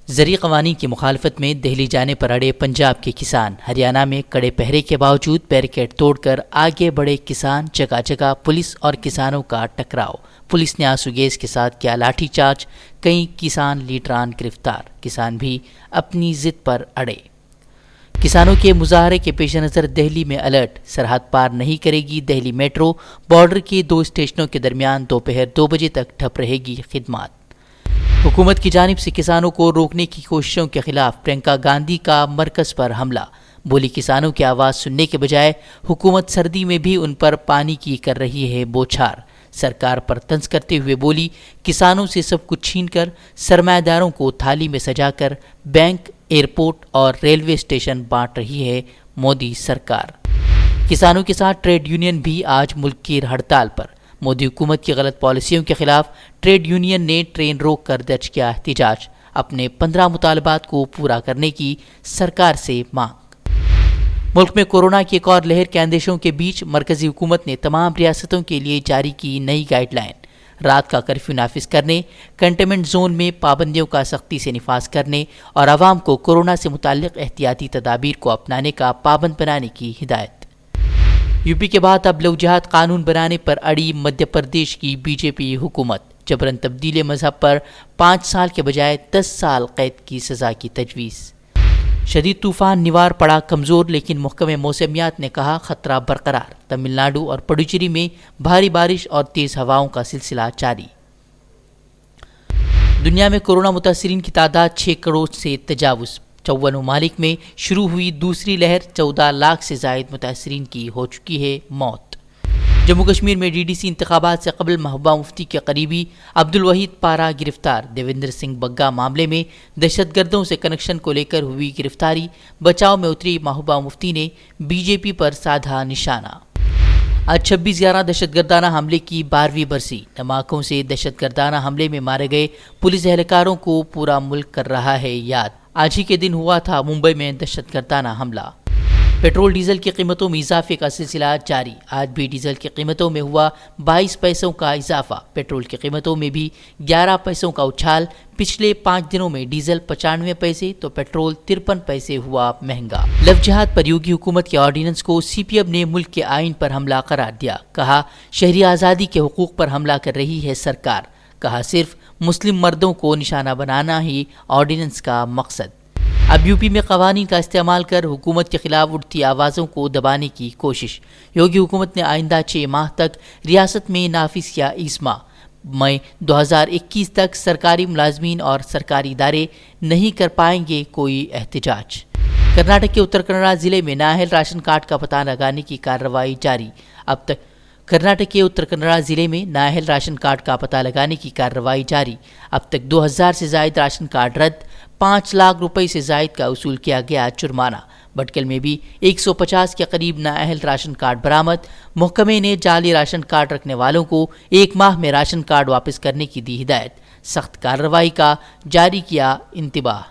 زرعی قوانین کی مخالفت میں دہلی جانے پر اڑے پنجاب کے کسان، ہریانہ میں کڑے پہرے کے باوجود بیریکیڈ توڑ کر آگے بڑھے کسان، جگہ جگہ پولیس اور کسانوں کا ٹکراؤ، پولیس نے آنسو گیس کے ساتھ کیا لاٹھی چارج، کئی کسان لیڈران گرفتار، کسان بھی اپنی ضد پر اڑے۔ کسانوں کے مظاہرے کے پیش نظر دہلی میں الرٹ، سرحد پار نہیں کرے گی دہلی میٹرو، بارڈر کے 2 اسٹیشنوں کے درمیان دوپہر 2 بجے تک ٹھپ رہے گی خدمات۔ حکومت کی جانب سے کسانوں کو روکنے کی کوششوں کے خلاف پرینکا گاندھی کا مرکز پر حملہ، بولی کسانوں کی آواز سننے کے بجائے حکومت سردی میں بھی ان پر پانی کی کر رہی ہے بوچھار، سرکار پر طنز کرتے ہوئے بولی کسانوں سے سب کچھ چھین کر سرمایہ داروں کو تھالی میں سجا کر بینک، ایئرپورٹ اور ریلوے اسٹیشن بانٹ رہی ہے مودی سرکار۔ کسانوں کے ساتھ ٹریڈ یونین بھی آج ملک کی ہڑتال پر، مودی حکومت کی غلط پالیسیوں کے خلاف ٹریڈ یونین نے ٹرین روک کر درج کیا احتجاج، اپنے 15 مطالبات کو پورا کرنے کی سرکار سے مانگ۔ ملک میں کورونا کی ایک اور لہر کے اندیشوں کے بیچ مرکزی حکومت نے تمام ریاستوں کے لیے جاری کی نئی گائیڈ لائن، رات کا کرفیو نافذ کرنے، کنٹینمنٹ زون میں پابندیوں کا سختی سے نفاذ کرنے اور عوام کو کورونا سے متعلق احتیاطی تدابیر کو اپنانے کا پابند بنانے کی ہدایت۔ یو پی کے بعد اب لو جہاد قانون بنانے پر اڑی مدھیہ پردیش کی بی جے پی حکومت، جبراً تبدیل مذہب پر 5 سال کے بجائے 10 سال قید کی سزا کی تجویز۔ شدید طوفان نیوار پڑا کمزور، لیکن محکمہ موسمیات نے کہا خطرہ برقرار، تمل ناڈو اور پڈوچیری میں بھاری بارش اور تیز ہواؤں کا سلسلہ جاری۔ دنیا میں کورونا متاثرین کی تعداد 6 کروڑ سے تجاوز، 54 ممالک میں شروع ہوئی دوسری لہر، 14 لاکھ سے زائد متاثرین کی ہو چکی ہے موت۔ جموں کشمیر میں ڈی ڈی سی انتخابات سے قبل محبوبہ مفتی کے قریبی عبدالوحید پارا گرفتار، دیویندر سنگھ بگا معاملے میں دہشت گردوں سے کنکشن کو لے کر ہوئی گرفتاری، بچاؤ میں اتری محبوبہ مفتی نے بی جے پی پر سادھا نشانہ۔ آج 26/11 دہشت گردانہ حملے کی 12ویں برسی، دھماکوں سے دہشت گردانہ حملے میں مارے گئے پولیس اہلکاروں کو پورا ملک کر رہا ہے یاد۔ آج ہی کے دن ہوا تھا ممبئی میں دہشت گردانہ حملہ۔ پیٹرول ڈیزل کی قیمتوں میں اضافے کا سلسلہ جاری، آج بھی ڈیزل کی قیمتوں میں ہوا 22 پیسوں کا اضافہ، پیٹرول کی قیمتوں میں بھی 11 پیسوں کا اچھال، پچھلے 5 دنوں میں ڈیزل 95 پیسے تو پیٹرول 53 پیسے ہوا مہنگا۔ لو جہاد پر یوگی حکومت کے آرڈیننس کو سی پی ایم نے ملک کے آئین پر حملہ قرار دیا، کہا شہری آزادی کے حقوق پر حملہ کر رہی ہے سرکار، کہا صرف مسلم مردوں کو نشانہ بنانا ہی آرڈیننس کا مقصد۔ اب یو پی میں قوانین کا استعمال کر حکومت کے خلاف اٹھتی آوازوں کو دبانے کی کوشش، یوگی حکومت نے آئندہ 6 ماہ تک ریاست میں نافذ کیا اسما، مئی 2021 تک سرکاری ملازمین اور سرکاری ادارے نہیں کر پائیں گے کوئی احتجاج۔ کرناٹک کے اتر کنڑا ضلع میں نااہل راشن کارڈ کا پتہ لگانے کی کارروائی جاری، اب تک کرناٹک کے اتر کنڑا ضلع میں نااہل راشن کارڈ کا پتہ لگانے کی کارروائی جاری، اب تک 2000 سے زائد راشن کارڈ رد، 5 لاکھ روپے سے زائد کا وصول کیا گیا جرمانہ۔ بھٹکل میں بھی 150 کے قریب نااہل راشن کارڈ برآمد، محکمے نے جعلی راشن کارڈ رکھنے والوں کو 1 ماہ میں راشن کارڈ واپس کرنے کی دی ہدایت، سخت کارروائی کا جاری کیا انتباہ۔